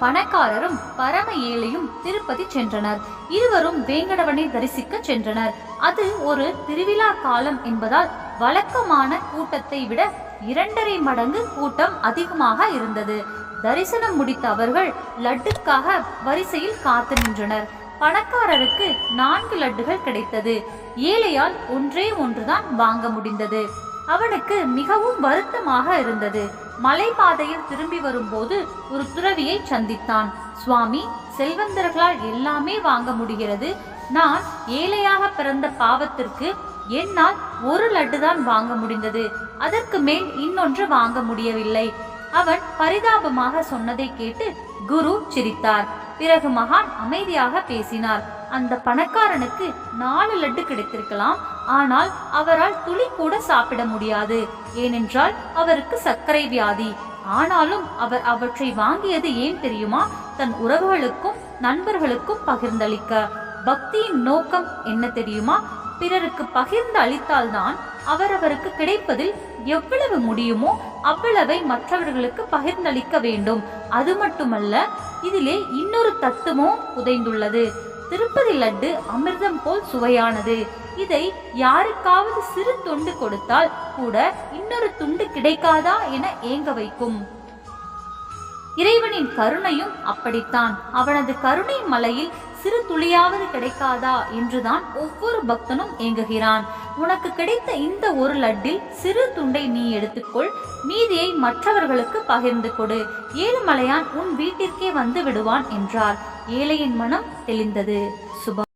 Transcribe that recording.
பணக்காரரும் பரம ஏழையும் திருப்பதி சென்றனர். இருவரும் வேங்கடவனை தரிசிக்க சென்றனர். அது ஒரு திருவிழா காலம் என்பதால் வழக்கமான கூட்டத்தை விட 2.5 மடங்கு கூட்டம் அதிகமாக இருந்தது. தரிசனம் முடித்த அவர்கள் லட்டுக்காக வரிசையில் காத்து நின்றனர். பணக்காரருக்கு 4 லட்டுகள் கிடைத்தது. ஏழையால் ஒன்றே ஒன்றுதான் வாங்க முடிந்தது. அவனுக்கு மிகவும் வருத்தமாக இருந்தது. மலைப்பாதையில் திரும்பி வரும்போது ஒரு துறவியை சந்தித்தான். சுவாமி, செல்வந்தர்களால் எல்லாமே வாங்க முடிகிறது. நான் ஏழையாக பிறந்த பாவத்திற்கு என்னால் ஒரு லட்டு தான் வாங்க முடிந்தது. அதற்கு மேல் இன்னொன்று வாங்க முடியவில்லை. அவன் பரிதாபமாக சொன்னதை கேட்டு குரு சிரித்தார். பிறகு மகான் அமைதியாக பேசினார். அந்த பணக்காரனுக்கு 4 லட்டு கிடைத்திருக்கலாம். ஆனால் அவரால் துளி கூட சாப்பிட முடியாது. ஏனென்றால் அவருக்கு சர்க்கரை வியாதி. ஆனாலும் அவர் அவற்றை வாங்கியது ஏன் தெரியுமா? தன் உறவுகளுக்கும் நண்பர்களுக்கும் பகிர்ந்தளிக்க. பக்தியின் நோக்கம் என்ன தெரியுமா? பிறருக்கு பகிர்ந்து அளித்தால்தான் அவரவருக்கு கிடைப்பதில் எவ்வளவு முடியுமோ அவ்வளவை மற்றவர்களுக்கு பகிர்ந்தளிக்க வேண்டும். அது மட்டுமல்ல, இதிலே இன்னொரு தத்துவமும் புதைந்துள்ளது. திருப்பதி லட்டு அமிர்தம் போல் சுவையானது. இதை யாருக்காவது சிறு துண்டு கொடுத்தால் கூட இன்னொரு துண்டு கிடைக்காதா என ஏங்க வைக்கும். இறைவனின் கருணையும் அப்படித்தான். அவனது கருணை மலையில் சிறு துளியாவது கிடைக்காதா என்றுதான் ஒவ்வொரு பக்தனும் ஏங்குகிறான். உனக்கு கிடைத்த இந்த ஒரு லட்டில் சிறு துண்டை நீ எடுத்துக்கொள், மீதியை மற்றவர்களுக்கு பகிர்ந்து கொடு. ஏழுமலையான் உன் வீட்டிற்கே வந்து விடுவான் என்றார். ஏழையின் மனம் தெளிந்தது. சுபம்.